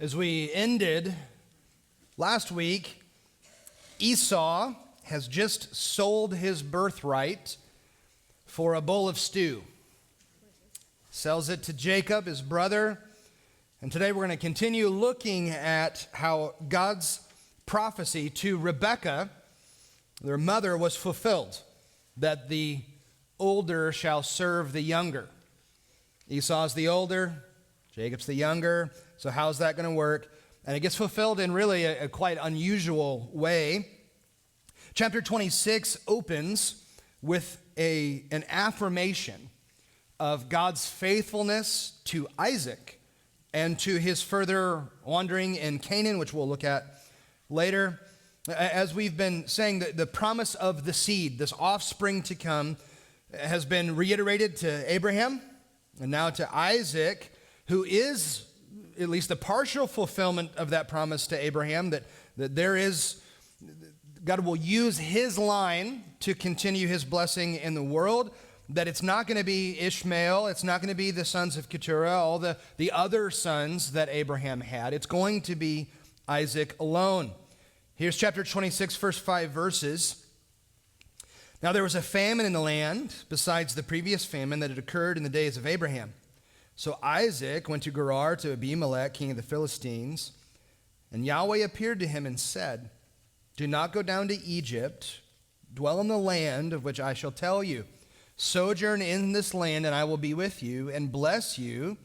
As we ended last week, Esau has just sold his birthright for a bowl of stew. Sells it to Jacob, his brother. And today we're going to continue looking at how God's prophecy to Rebekah, their mother, was fulfilled, that the older shall serve the younger. Esau's the older, Jacob's the younger. So how's that going to work? And it gets fulfilled in really a quite unusual way. Chapter 26 opens with an affirmation of God's faithfulness to Isaac and to his further wandering in Canaan, which we'll look at later. As we've been saying, the promise of the seed, this offspring to come, has been reiterated to Abraham and now to Isaac, who is at least the partial fulfillment of that promise to Abraham, that there is, God will use his line to continue his blessing in the world, that it's not going to be Ishmael, it's not going to be the sons of Keturah, all the other sons that Abraham had. It's going to be Isaac alone. Here's chapter 26, first 5 verses. Now there was a famine in the land, besides the previous famine that had occurred in the days of Abraham. So Isaac went to Gerar to Abimelech, king of the Philistines, and Yahweh appeared to him and said, "Do not go down to Egypt, dwell in the land of which I shall tell you. Sojourn in this land, and I will be with you and bless you.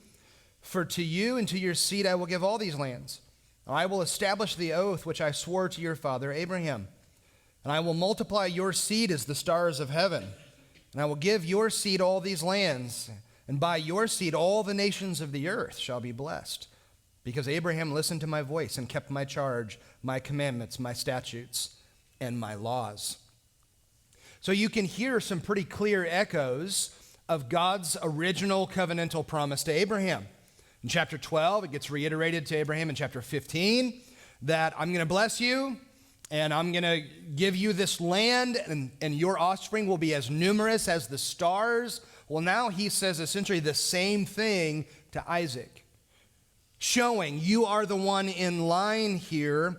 For to you and to your seed I will give all these lands. I will establish the oath which I swore to your father Abraham. And I will multiply your seed as the stars of heaven. And I will give your seed all these lands. And by your seed all the nations of the earth shall be blessed. Because Abraham listened to my voice and kept my charge, my commandments, my statutes, and my laws." So you can hear some pretty clear echoes of God's original covenantal promise to Abraham. In chapter 12, it gets reiterated to Abraham in chapter 15 that I'm going to bless you and I'm going to give you this land and your offspring will be as numerous as the stars. Well, now he says essentially the same thing to Isaac, showing you are the one in line here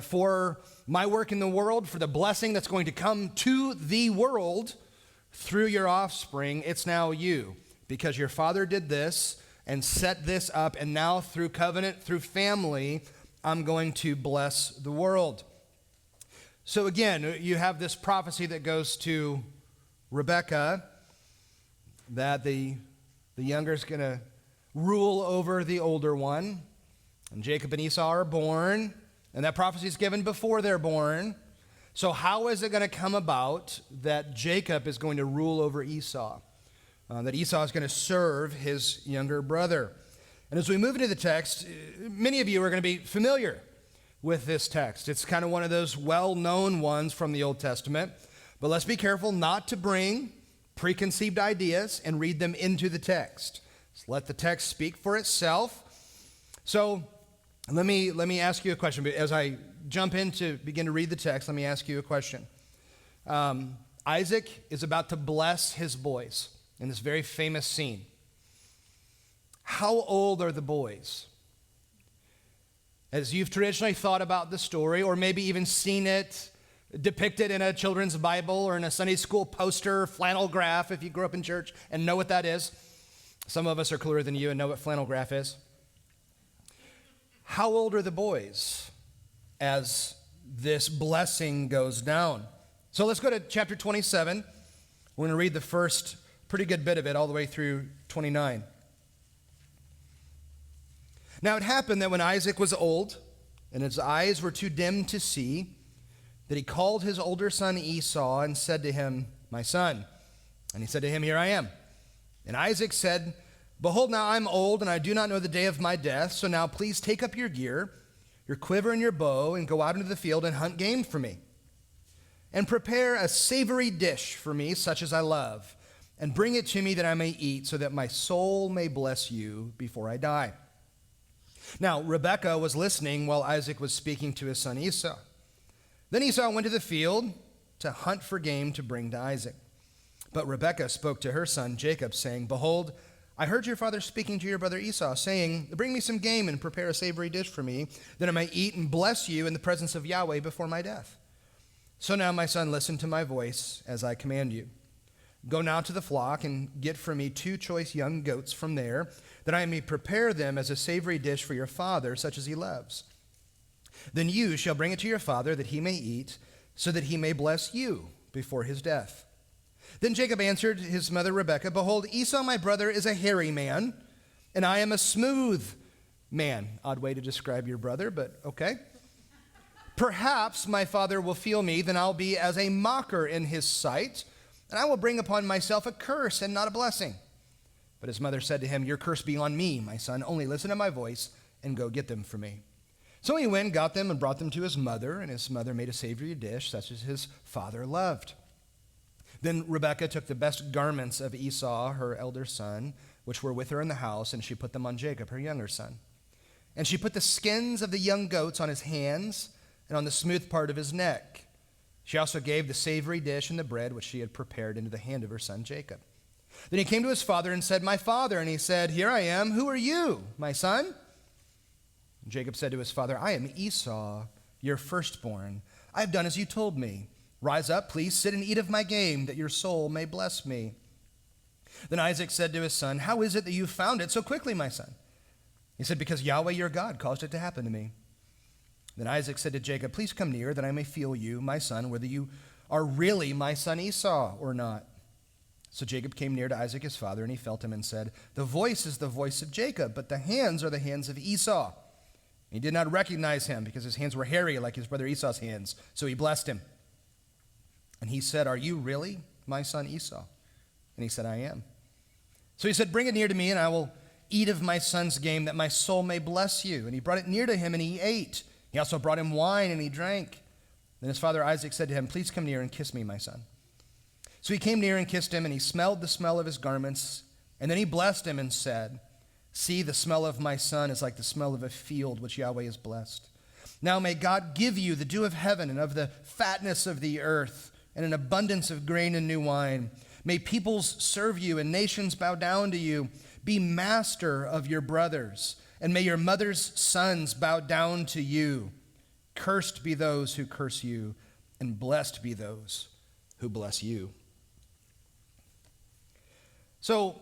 for my work in the world, for the blessing that's going to come to the world through your offspring. It's now you, because your father did this and set this up, and now through covenant, through family, I'm going to bless the world. So again, you have this prophecy that goes to Rebekah, that the younger is going to rule over the older one. And Jacob and Esau are born, and that prophecy is given before they're born. So how is it going to come about that Jacob is going to rule over Esau? That Esau is going to serve his younger brother. And as we move into the text, many of you are going to be familiar with this text. It's kind of one of those well-known ones from the Old Testament. But let's be careful not to bring preconceived ideas and read them into the text. Just let the text speak for itself. So let me ask you a question. But as I jump in to begin to read the text, let me ask you a question. Isaac is about to bless his boys in this very famous scene. How old are the boys? As you've traditionally thought about the story, or maybe even seen it depicted in a children's Bible or in a Sunday school poster, flannel graph, if you grew up in church and know what that is. Some of us are cooler than you and know what flannel graph is. How old are the boys as this blessing goes down? So let's go to chapter 27. We're going to read the first pretty good bit of it all the way through 29. Now it happened that when Isaac was old and his eyes were too dim to see, that he called his older son Esau and said to him, "My son." And he said to him, "Here I am." And Isaac said, "Behold, now I'm old and I do not know the day of my death. So now please take up your gear, your quiver and your bow, and go out into the field and hunt game for me. And prepare a savory dish for me, such as I love, and bring it to me that I may eat, so that my soul may bless you before I die." Now Rebekah was listening while Isaac was speaking to his son Esau. Then Esau went to the field to hunt for game to bring to Isaac. But Rebekah spoke to her son Jacob, saying, "Behold, I heard your father speaking to your brother Esau, saying, bring me some game and prepare a savory dish for me, that I may eat and bless you in the presence of Yahweh before my death. So now, my son, listen to my voice as I command you. Go now to the flock and get for me 2 choice young goats from there, that I may prepare them as a savory dish for your father, such as he loves. Then you shall bring it to your father, that he may eat, so that he may bless you before his death. Then Jacob answered his mother Rebekah, behold, Esau my brother is a hairy man, and I am a smooth man. Odd way to describe your brother, but okay. Perhaps my father will feel me, then I'll be as a mocker in his sight, and I will bring upon myself a curse and not a blessing. But his mother said to him, your curse be on me, my son. Only listen to my voice and go get them for me. So he went, got them, and brought them to his mother, and his mother made a savory dish, such as his father loved. Then Rebekah took the best garments of Esau, her elder son, which were with her in the house, and she put them on Jacob, her younger son. And she put the skins of the young goats on his hands and on the smooth part of his neck. She also gave the savory dish and the bread which she had prepared into the hand of her son Jacob. Then he came to his father and said, my father. And he said, here I am. Who are you, my son? And Jacob said to his father, I am Esau, your firstborn. I have done as you told me. Rise up, please, sit and eat of my game, that your soul may bless me. Then Isaac said to his son, how is it that you found it so quickly, my son? He said, because Yahweh your God caused it to happen to me. Then Isaac said to Jacob, please come near, that I may feel you, my son, whether you are really my son Esau or not. So Jacob came near to Isaac his father, and he felt him and said, the voice is the voice of Jacob, but the hands are the hands of Esau. He did not recognize him, because his hands were hairy like his brother Esau's hands, so he blessed him. And he said, are you really my son Esau? And he said, I am. So he said, bring it near to me, and I will eat of my son's game, that my soul may bless you. And he brought it near to him, and he ate. He also brought him wine, and he drank. Then his father Isaac said to him, please come near and kiss me, my son. So he came near and kissed him, and he smelled the smell of his garments. And then he blessed him and said, see, the smell of my son is like the smell of a field which Yahweh has blessed. Now may God give you the dew of heaven and of the fatness of the earth, and an abundance of grain and new wine. May peoples serve you and nations bow down to you. Be master of your brothers, and may your mother's sons bow down to you. Cursed be those who curse you, and blessed be those who bless you. So,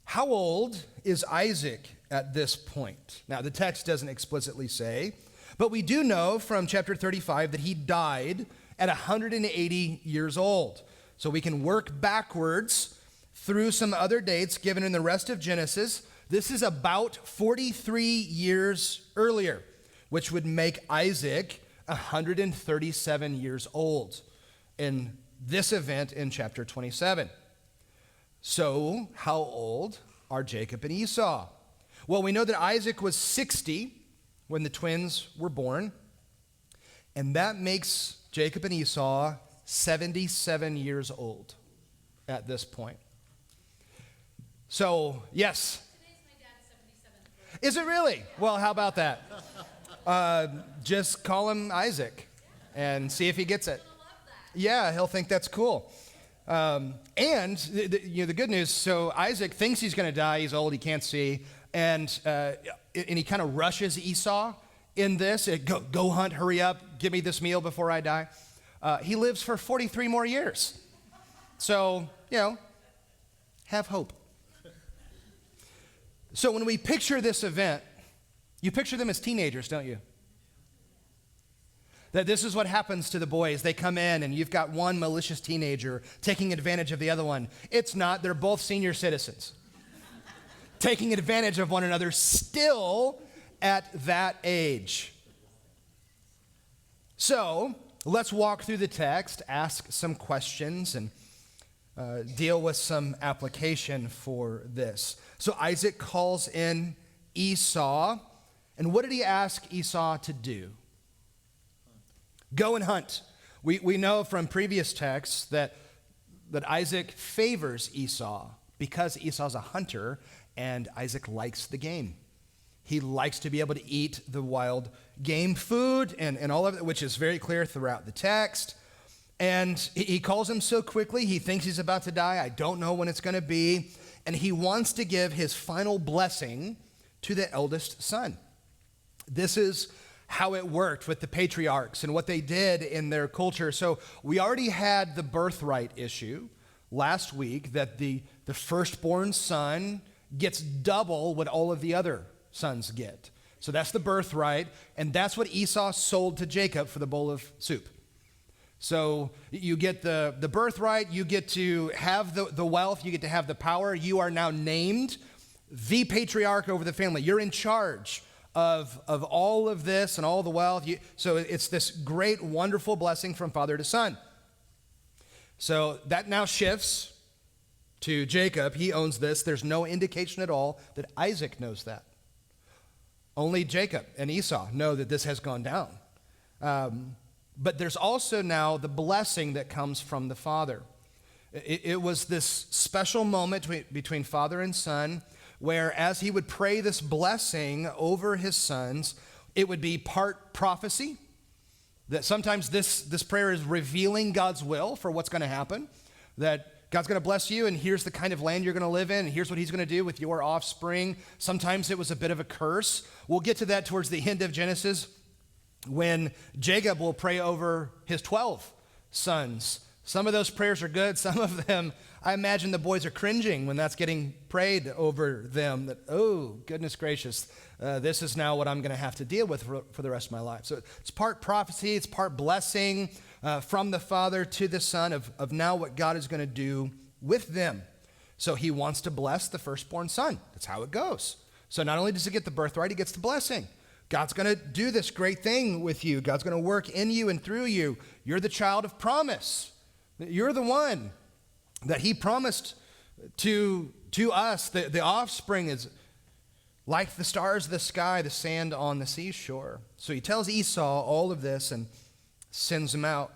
how old is Isaac at this point? Now, the text doesn't explicitly say, but we do know from chapter 35 that he died at 180 years old. So we can work backwards through some other dates given in the rest of Genesis. This is about 43 years earlier, which would make Isaac 137 years old in this event in chapter 27. So how old are Jacob and Esau? Well, we know that Isaac was 60 when the twins were born, and that makes Jacob and Esau 77 years old at this point. So, yes. Today's my dad's 77th. Is it really? Well, how about that? Just call him Isaac and see if he gets it. He'll love that. Yeah, he'll think that's cool. And the good news, so Isaac thinks he's going to die. He's old, he can't see. And he kind of rushes Esau in this. Go hunt, hurry up, give me this meal before I die. He lives for 43 more years. So, have hope. So when we picture this event, you picture them as teenagers, don't you? That this is what happens to the boys. They come in and you've got one malicious teenager taking advantage of the other one. It's not. They're both senior citizens taking advantage of one another still at that age. So let's walk through the text, ask some questions, and deal with some application for this. So Isaac calls in Esau. And what did he ask Esau to do? Go and hunt. We know from previous texts that Isaac favors Esau because Esau's a hunter and Isaac likes the game. He likes to be able to eat the wild game food and all of it, which is very clear throughout the text. And he calls him so quickly, he thinks he's about to die. I don't know when it's going to be. and he wants to give his final blessing to the eldest son. This is how it worked with the patriarchs and what they did in their culture. So we already had the birthright issue last week, that the firstborn son gets double what all of the other sons get. So that's the birthright, and that's what Esau sold to Jacob for the bowl of soup. So you get the birthright, you get to have the wealth, you get to have the power. You are now named the patriarch over the family. You're in charge of all of this and all the wealth. So it's this great, wonderful blessing from father to son. So that now shifts to Jacob. He owns this. There's no indication at all that Isaac knows that. Only Jacob and Esau know that this has gone down. But there's also now the blessing that comes from the father. It was this special moment between father and son, where as he would pray this blessing over his sons, it would be part prophecy, that sometimes this prayer is revealing God's will for what's going to happen, that God's going to bless you, and here's the kind of land you're going to live in, and here's what he's going to do with your offspring. Sometimes it was a bit of a curse. We'll get to that towards the end of Genesis, when Jacob will pray over his 12 sons. Some of those prayers are good. Some of them, I imagine the boys are cringing when that's getting prayed over them, that, oh, goodness gracious, this is now what I'm going to have to deal with for the rest of my life. So it's part prophecy, it's part blessing from the father to the son of now what God is going to do with them. So he wants to bless the firstborn son. That's how it goes. So not only does he get the birthright, he gets the blessing. God's going to do this great thing with you. God's going to work in you and through you. You're the child of promise. You're the one that he promised to us. The offspring is like the stars of the sky, the sand on the seashore. So he tells Esau all of this and sends him out.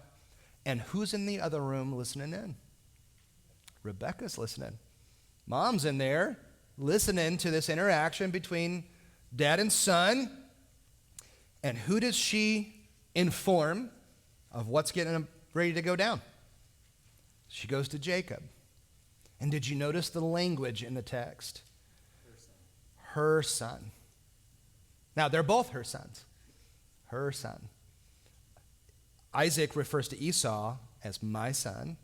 And who's in the other room listening in? Rebekah's listening. Mom's in there listening to this interaction between dad and son. And who does she inform of what's getting ready to go down? She goes to Jacob. And did you notice the language in the text? Her son. Now, they're both her sons. Her son. Isaac refers to Esau as my son,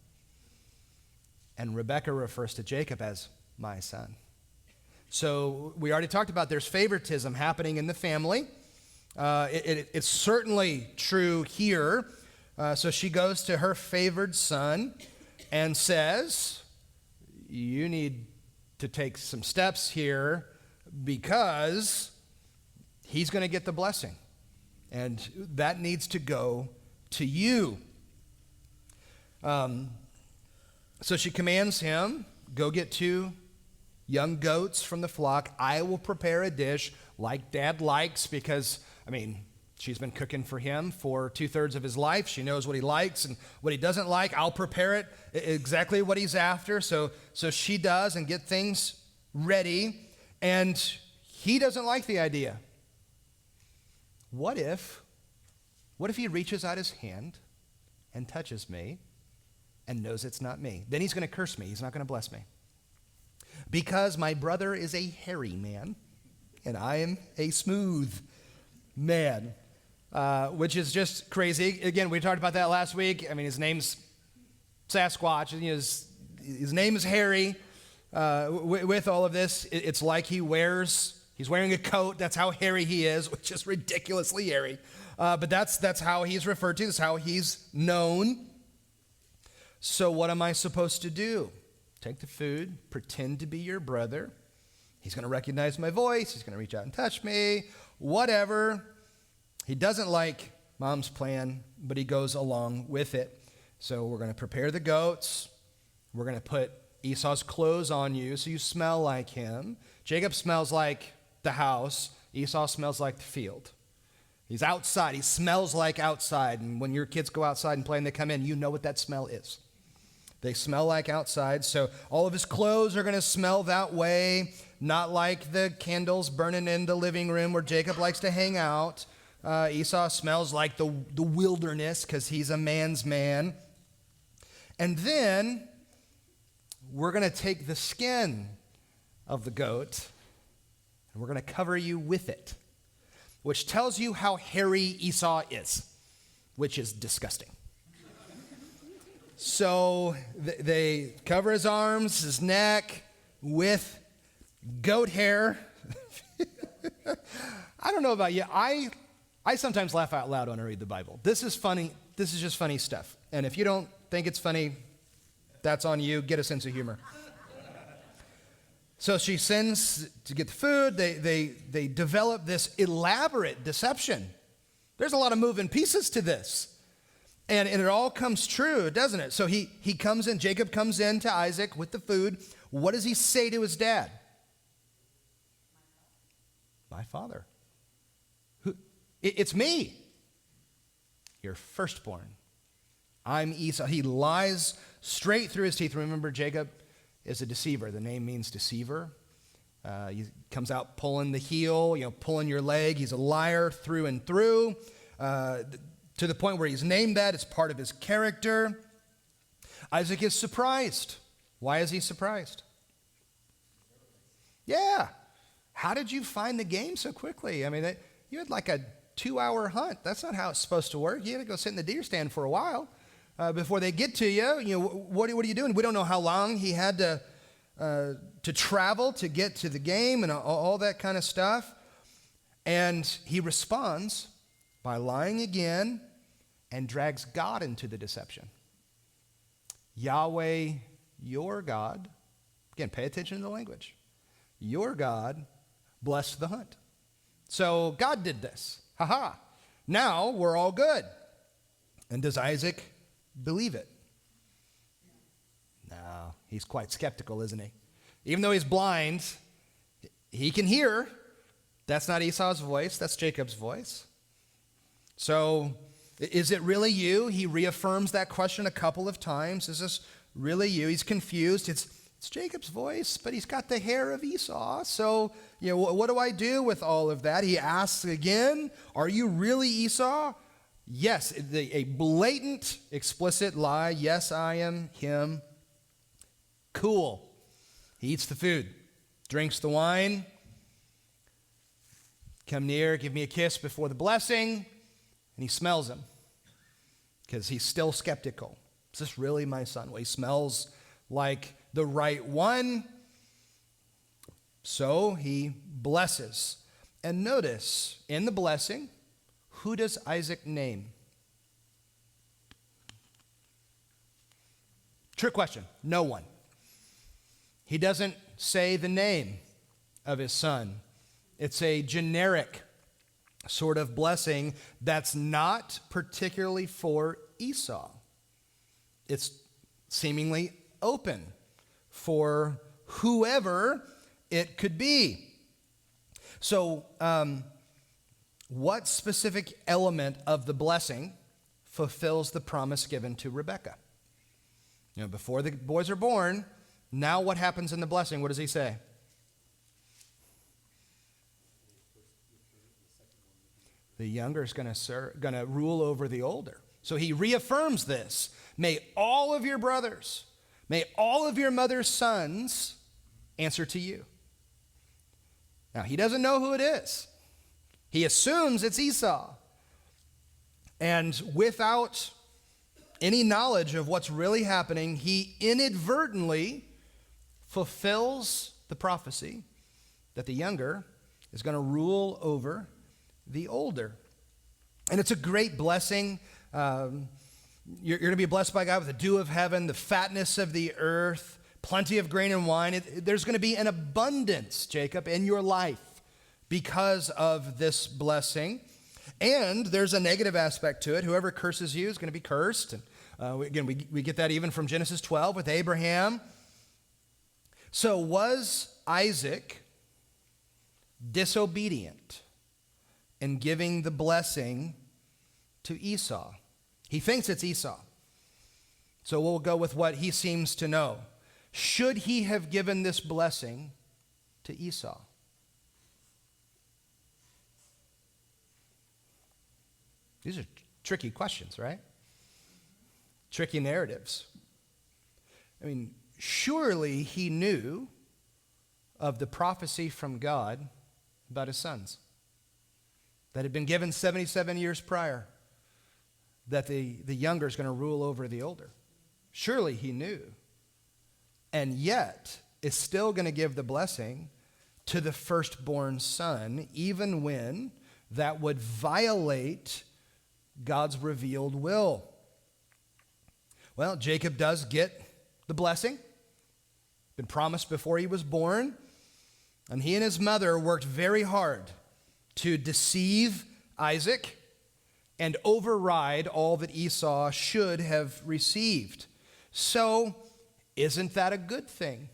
and Rebekah refers to Jacob as my son. So we already talked about there's favoritism happening in the family. It's certainly true here. So she goes to her favored son and says, you need to take some steps here because he's going to get the blessing. And that needs to go to you. So she commands him, go get 2 young goats from the flock. I will prepare a dish like Dad likes because, she's been cooking for him for 2/3 of his life. She knows what he likes and what he doesn't like. I'll prepare it exactly what he's after. So she does and get things ready. And he doesn't like the idea. What if he reaches out his hand and touches me and knows it's not me? Then he's going to curse me. He's not going to bless me. Because my brother is a hairy man and I am a smooth man. Which is just crazy. Again, we talked about that last week. His name's Sasquatch. And his name is Harry. With all of this, it's like he's wearing a coat. That's how hairy he is, which is ridiculously hairy. But that's how he's referred to. That's how he's known. So what am I supposed to do? Take the food, pretend to be your brother. He's going to recognize my voice. He's going to reach out and touch me. Whatever. He doesn't like mom's plan, but he goes along with it. So we're going to prepare the goats. We're going to put Esau's clothes on you so you smell like him. Jacob smells like the house. Esau smells like the field. He's outside. He smells like outside. And when your kids go outside and play and they come in, you know what that smell is. They smell like outside. So all of his clothes are going to smell that way, not like the candles burning in the living room where Jacob likes to hang out. Esau smells like the wilderness because he's a man's man. And then we're going to take the skin of the goat, and we're going to cover you with it, which tells you how hairy Esau is, which is disgusting. So they cover his arms, his neck with goat hair. I don't know about you. I sometimes laugh out loud when I read the Bible. This is funny. This is just funny stuff. And if you don't think it's funny, that's on you. Get a sense of humor. So she sends to get the food. They develop this elaborate deception. There's a lot of moving pieces to this. And it all comes true, doesn't it? So he comes in, Jacob comes in to Isaac with the food. What does he say to his dad? My father. It's me, your firstborn. I'm Esau. He lies straight through his teeth. Remember, Jacob is a deceiver. The name means deceiver. He comes out pulling the heel, pulling your leg. He's a liar through and through, to the point where he's named that. It's part of his character. Isaac is surprised. Why is he surprised? Yeah. How did you find the game so quickly? I mean, you had like a 2-hour hunt. That's not how it's supposed to work. You had to go sit in the deer stand for a while before they get to you. What are you doing? We don't know how long he had to travel to get to the game and all that kind of stuff. And he responds by lying again and drags God into the deception. Yahweh, your God, again, pay attention to the language. Your God blessed the hunt. So God did this. Now we're all good. And does Isaac believe it? No, he's quite skeptical, isn't he? Even though he's blind, he can hear. That's not Esau's voice, that's Jacob's voice. So, is it really you? He reaffirms that question a couple of times. Is this really you? He's confused. It's Jacob's voice, but he's got the hair of Esau. So, what do I do with all of that? He asks again, are you really Esau? Yes, a blatant, explicit lie. Yes, I am him. Cool. He eats the food, drinks the wine. Come near, give me a kiss before the blessing. And he smells him because he's still skeptical. Is this really my son? Well, he smells like the right one. So he blesses. And notice, in the blessing, who does Isaac name? Trick question. No one. He doesn't say the name of his son. It's a generic sort of blessing that's not particularly for Esau. It's seemingly open for whoever it could be. So, what specific element of the blessing fulfills the promise given to Rebekah? Before the boys are born, now what happens in the blessing? What does he say? The younger is going to rule over the older. So he reaffirms this. May all of your brothers, may all of your mother's sons answer to you. Now, he doesn't know who it is. He assumes it's Esau. And without any knowledge of what's really happening, he inadvertently fulfills the prophecy that the younger is going to rule over the older. And it's a great blessing. You're going to be blessed by God with the dew of heaven, the fatness of the earth, plenty of grain and wine. There's going to be an abundance, Jacob, in your life because of this blessing. And there's a negative aspect to it. Whoever curses you is going to be cursed. And again, we get that even from Genesis 12 with Abraham. So was Isaac disobedient in giving the blessing to Esau? He thinks it's Esau. So we'll go with what he seems to know. Should he have given this blessing to Esau? These are tricky questions, right? Tricky narratives. I mean, surely he knew of the prophecy from God about his sons that had been given 77 years prior, that the younger is going to rule over the older. Surely he knew. And yet is still going to give the blessing to the firstborn son, even when that would violate God's revealed will. Well, Jacob does get the blessing, been promised before he was born, and he and his mother worked very hard to deceive Isaac and override all that Esau should have received. So, isn't that a good thing?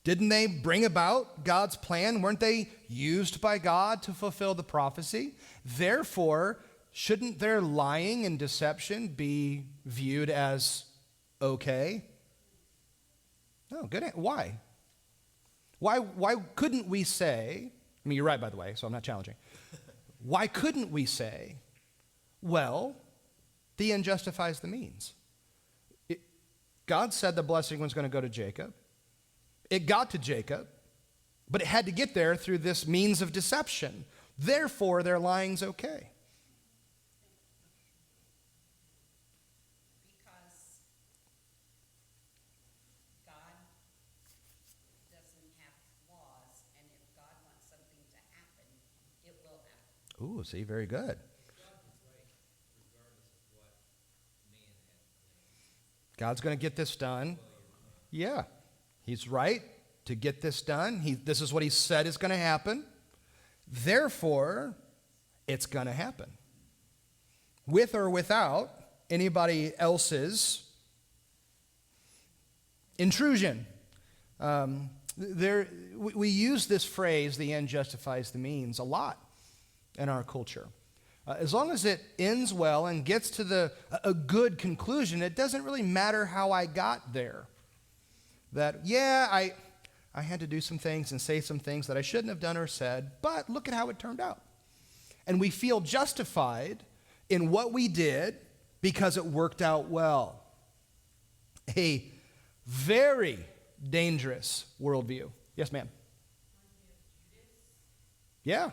Didn't they bring about God's plan? Weren't they used by God to fulfill the prophecy? Therefore, shouldn't their lying and deception be viewed as okay? No, good. Why? Why couldn't we say, I mean, you're right, by the way, so I'm not challenging. Why couldn't we say, well, the end justifies the means? God said the blessing was going to go to Jacob. It got to Jacob, but it had to get there through this means of deception. Therefore, their lying's okay. Because God doesn't have flaws, and if God wants something to happen, it will happen. Ooh, see, very good. God's going to get this done. Yeah, he's right to get this done. This is what he said is going to happen. Therefore, it's going to happen. With or without anybody else's intrusion. We use this phrase, the end justifies the means, a lot in our culture. As long as it ends well and gets to a good conclusion, it doesn't really matter how I got there. That, yeah, I had to do some things and say some things that I shouldn't have done or said, but look at how it turned out. And we feel justified in what we did because it worked out well. A very dangerous worldview. Yes, ma'am. Yeah.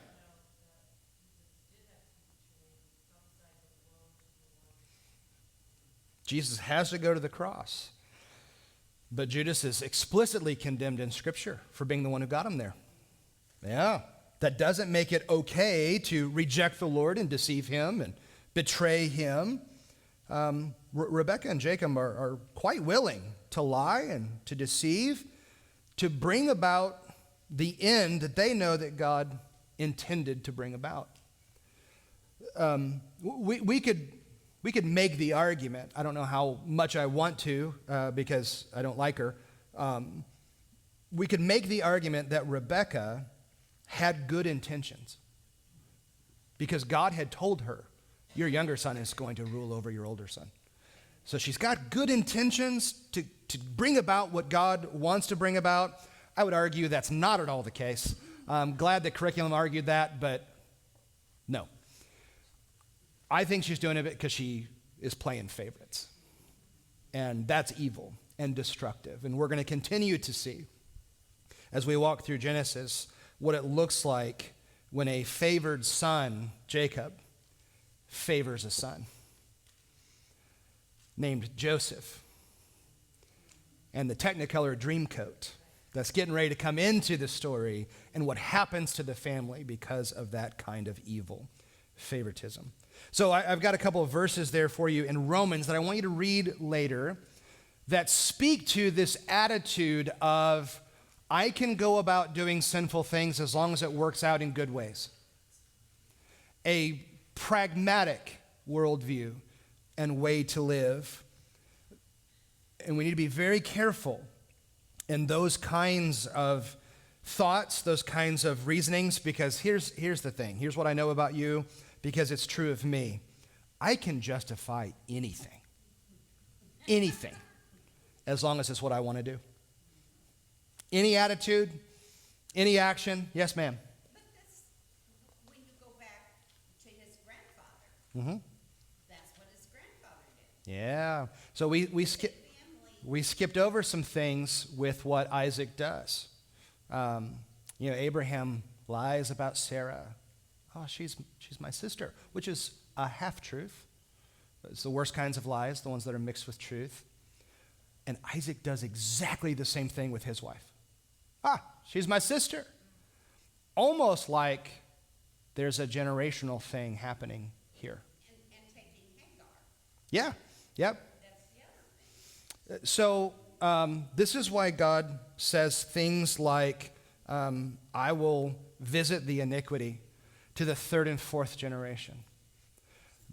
Jesus has to go to the cross. But Judas is explicitly condemned in Scripture for being the one who got him there. Yeah. That doesn't make it okay to reject the Lord and deceive him and betray him. Rebekah and Jacob are quite willing to lie and to deceive, to bring about the end that they know that God intended to bring about. We could make the argument. I don't know how much I want to because I don't like her. We could make the argument that Rebekah had good intentions because God had told her, your younger son is going to rule over your older son. So she's got good intentions to bring about what God wants to bring about. I would argue that's not at all the case. I'm glad the curriculum argued that, but no. I think she's doing it because she is playing favorites. And that's evil and destructive. And we're going to continue to see, as we walk through Genesis, what it looks like when a favored son, Jacob, favors a son named Joseph. And the Technicolor Dreamcoat that's getting ready to come into the story and what happens to the family because of that kind of evil favoritism. So I've got a couple of verses there for you in Romans that I want you to read later that speak to this attitude of, I can go about doing sinful things as long as it works out in good ways. A pragmatic worldview and way to live. And we need to be very careful in those kinds of thoughts, those kinds of reasonings, because here's the thing. Here's what I know about you, because it's true of me. I can justify anything, as long as it's what I want to do. Any attitude, any action. Yes, ma'am. But that's, when you go back to his grandfather, Mm-hmm. that's what his grandfather did. Yeah. So we skip. Family we skipped over some things with what Isaac does. Abraham lies about Sarah. Oh, she's my sister, which is a half-truth. It's the worst kinds of lies, the ones that are mixed with truth. And Isaac does exactly the same thing with his wife. She's my sister. Almost like there's a generational thing happening here. And taking Hagar. Yeah, yep. That's the other thing. So this is why God says things like, I will visit the iniquity to the third and fourth generation.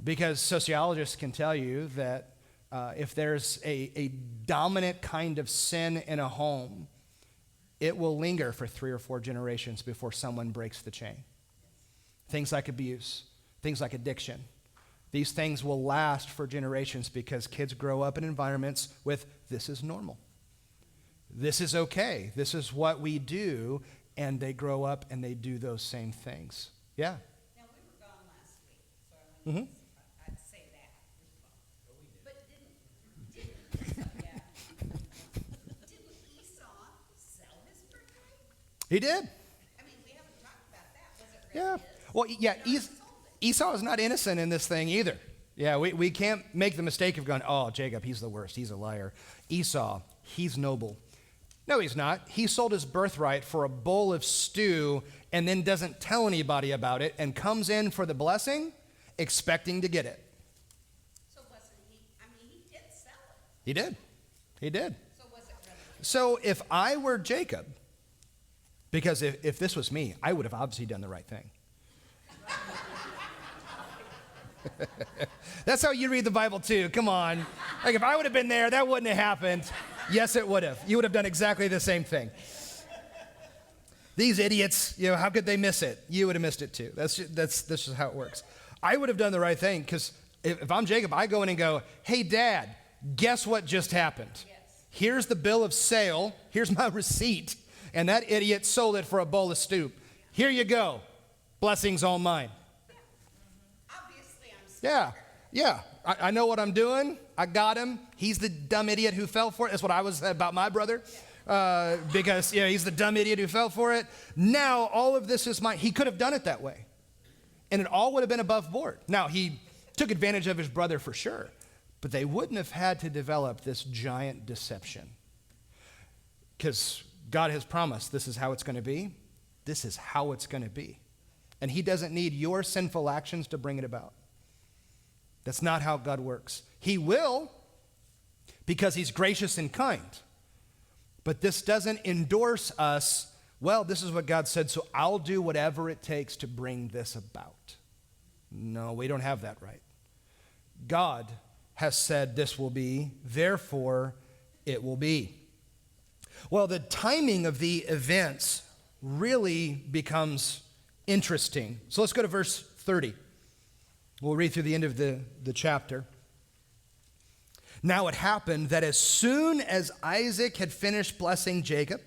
Because sociologists can tell you that if there's a dominant kind of sin in a home, it will linger for 3 or 4 generations before someone breaks the chain. Things like abuse, things like addiction. These things will last for generations because kids grow up in environments with, this is normal. This is okay. This is what we do. And they grow up and they do those same things. Yeah. Now, we were gone last week, so I wanted to I'd say that. But didn't Esau sell his birthright? He did. I mean, we haven't talked about that. Was it Yeah. really his? Well, yeah, He sold it. Esau is not innocent in this thing either. Yeah, we can't make the mistake of going, oh, Jacob, he's the worst. He's a liar. Esau, he's noble. No, he's not. He sold his birthright for a bowl of stew and then doesn't tell anybody about it and comes in for the blessing expecting to get it. So wasn't he, I mean, he did sell it. He did. He did. So was it really his? So if I were Jacob, because if this was me, I would have obviously done the right thing. That's how you read the Bible too. Come on. Like if I would have been there, that wouldn't have happened. Yes, it would have. You would have done exactly the same thing. These idiots, how could they miss it? You would have missed it too. That's just how it works. I would have done the right thing because if I'm Jacob, I go in and go, hey, Dad, guess what just happened? Yes. Here's the bill of sale. Here's my receipt. And that idiot sold it for a bowl of stew. Here you go. Blessings all mine. Obviously, I'm smart. Yeah. I know what I'm doing. I got him. He's the dumb idiot who fell for it. That's what I was about my brother. Because he's the dumb idiot who fell for it. Now all of this is mine. He could have done it that way. And it all would have been above board. Now, he took advantage of his brother for sure. But they wouldn't have had to develop this giant deception. Because God has promised this is how it's going to be. This is how it's going to be. And he doesn't need your sinful actions to bring it about. That's not how God works. He will, because he's gracious and kind. But this doesn't endorse us, well, this is what God said, so I'll do whatever it takes to bring this about. No, we don't have that right. God has said this will be, therefore it will be. Well, the timing of the events really becomes interesting. So let's go to verse 30. We'll read through the end of the chapter. Now it happened that as soon as Isaac had finished blessing Jacob,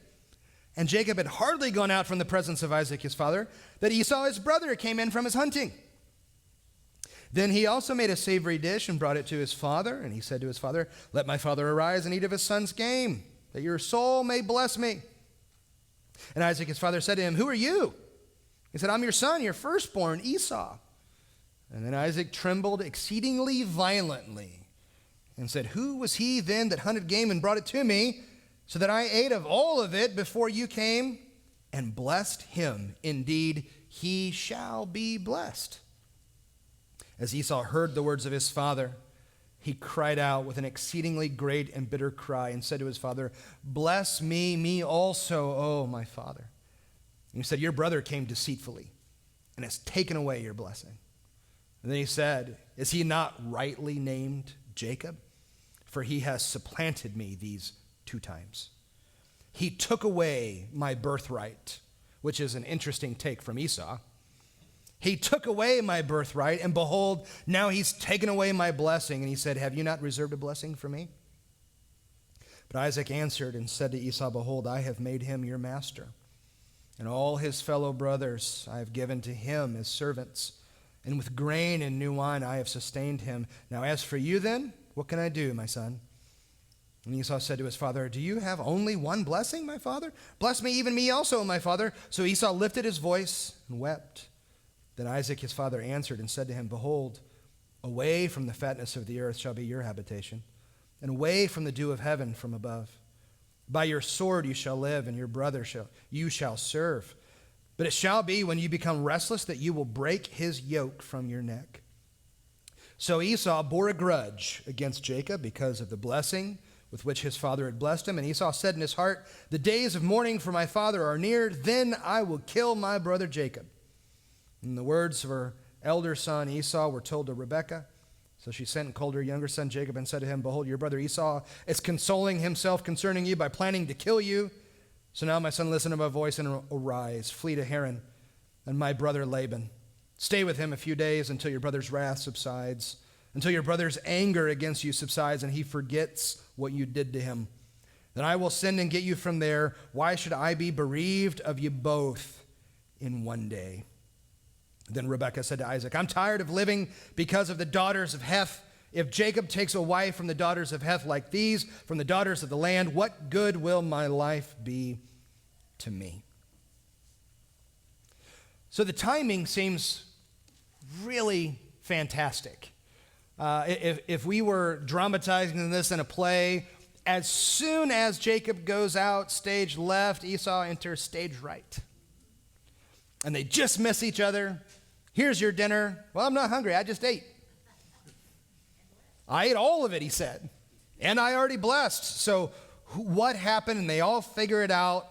and Jacob had hardly gone out from the presence of Isaac his father, that Esau his brother came in from his hunting. Then he also made a savory dish and brought it to his father, and he said to his father, let my father arise and eat of his son's game, that your soul may bless me. And Isaac his father said to him, who are you? He said, I'm your son, your firstborn, Esau. And then Isaac trembled exceedingly violently and said, who was he then that hunted game and brought it to me, so that I ate of all of it before you came, and blessed him? Indeed, he shall be blessed. As Esau heard the words of his father, he cried out with an exceedingly great and bitter cry and said to his father, bless me also, O my father. And he said, your brother came deceitfully and has taken away your blessing. And then he said, is he not rightly named Jacob? For he has supplanted me these 2 times. He took away my birthright, which is an interesting take from Esau. He took away my birthright, and behold, now he's taken away my blessing. And he said, have you not reserved a blessing for me? But Isaac answered and said to Esau, behold, I have made him your master, and all his fellow brothers I have given to him as servants. And with grain and new wine I have sustained him. Now as for you then, what can I do, my son? And Esau said to his father, do you have only one blessing, my father? Bless me, even me also, my father. So Esau lifted his voice and wept. Then Isaac his father answered and said to him, behold, away from the fatness of the earth shall be your habitation, and away from the dew of heaven from above. By your sword you shall live, and your brother you shall serve. But it shall be when you become restless that you will break his yoke from your neck. So Esau bore a grudge against Jacob because of the blessing with which his father had blessed him. And Esau said in his heart, the days of mourning for my father are near, then I will kill my brother Jacob. And the words of her elder son Esau were told to Rebekah. So she sent and called her younger son Jacob and said to him, behold, your brother Esau is consoling himself concerning you by planning to kill you. So now, my son, listen to my voice and arise, flee to Haran and my brother Laban. Stay with him a few days until your brother's wrath subsides, until your brother's anger against you subsides and he forgets what you did to him. Then I will send and get you from there. Why should I be bereaved of you both in one day? Then Rebekah said to Isaac, I'm tired of living because of the daughters of Heth. If Jacob takes a wife from the daughters of Heth like these, from the daughters of the land, what good will my life be to me? So the timing seems really fantastic. If we were dramatizing this in a play, as soon as Jacob goes out stage left, Esau enters stage right. And they just miss each other. Here's your dinner. Well, I'm not hungry. I just ate. I ate all of it, he said. And I already blessed. So what happened? And they all figure it out.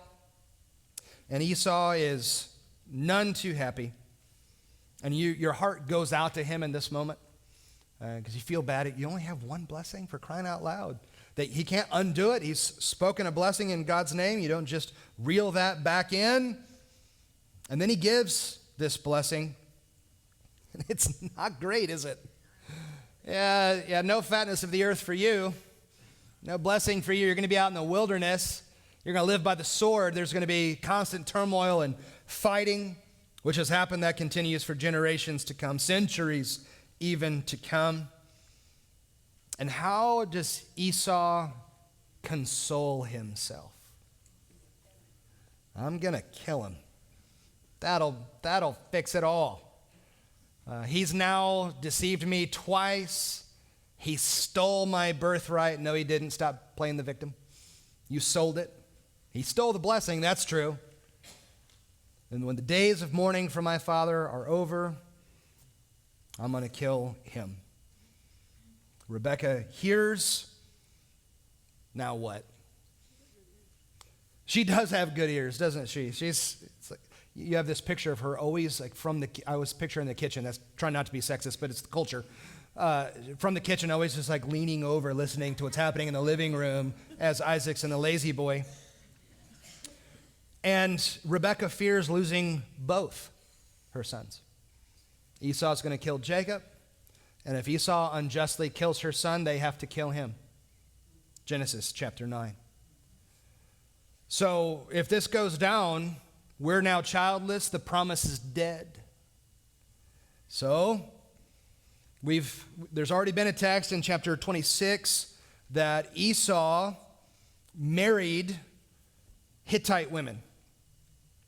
And Esau is none too happy. And your heart goes out to him in this moment. Because you feel bad. You only have one blessing, for crying out loud. That he can't undo it. He's spoken a blessing in God's name. You don't just reel that back in. And then he gives this blessing. And it's not great, is it? Yeah, no fatness of the earth for you. No blessing for you. You're going to be out in the wilderness. You're going to live by the sword. There's going to be constant turmoil and fighting, which has happened. That continues for generations to come, centuries even to come. And how does Esau console himself? I'm going to kill him. That'll fix it all. He's now deceived me twice. He stole my birthright. No, he didn't. Stop playing the victim. You sold it. He stole the blessing. That's true. And when the days of mourning for my father are over, I'm going to kill him. Rebekah hears. Now what? She does have good ears, doesn't she? It's like, you have this picture of her always like I was picturing the kitchen. That's trying not to be sexist, but it's the culture. From the kitchen, always just like leaning over, listening to what's happening in the living room as Isaac's in the lazy boy. And Rebekah fears losing both her sons. Esau's going to kill Jacob. And if Esau unjustly kills her son, they have to kill him. Genesis chapter 9. So if this goes down, we're now childless. The promise is dead. So there's already been a text in chapter 26 that Esau married Hittite women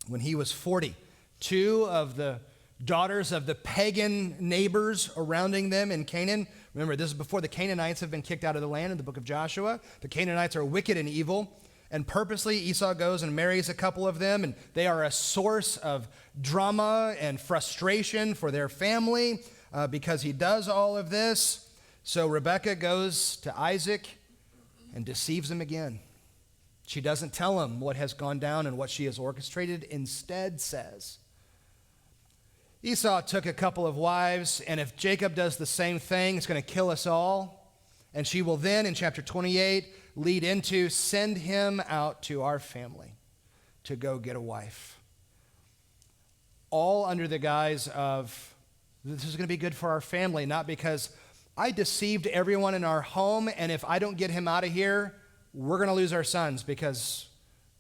when he was 40. Two of the daughters of the pagan neighbors surrounding them in Canaan. Remember, this is before the Canaanites have been kicked out of the land in the book of Joshua. The Canaanites are wicked and evil. And purposely, Esau goes and marries a couple of them, and they are a source of drama and frustration for their family because he does all of this. So Rebekah goes to Isaac and deceives him again. She doesn't tell him what has gone down and what she has orchestrated. Instead says, Esau took a couple of wives, and if Jacob does the same thing, it's going to kill us all. And she will then, in chapter 28, lead into send him out to our family to go get a wife. All under the guise of, this is going to be good for our family, not because I deceived everyone in our home, and if I don't get him out of here, we're going to lose our sons because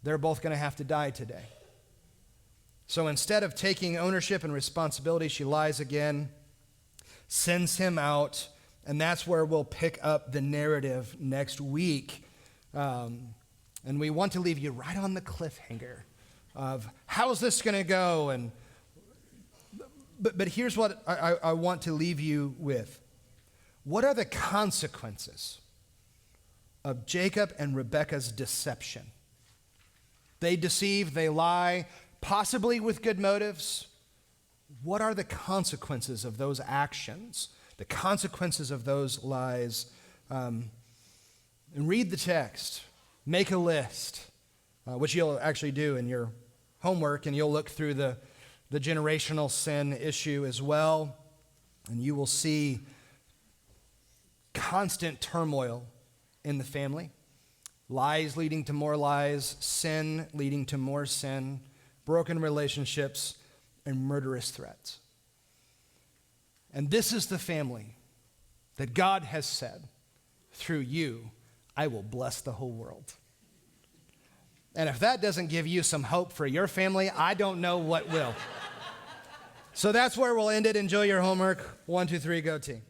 they're both going to have to die today. So instead of taking ownership and responsibility, she lies again, sends him out, and that's where we'll pick up the narrative next week And we want to leave you right on the cliffhanger of how's this going to go? But here's what I want to leave you with. What are the consequences of Jacob and Rebekah's deception? They deceive, they lie, possibly with good motives. What are the consequences of those actions? The consequences of those lies? And read the text. Make a list, which you'll actually do in your homework, and you'll look through the generational sin issue as well, and you will see constant turmoil in the family. Lies leading to more lies, sin leading to more sin, broken relationships, and murderous threats. And this is the family that God has said, through you, I will bless the whole world. And if that doesn't give you some hope for your family, I don't know what will. So that's where we'll end it. Enjoy your homework. 1, 2, 3, go team.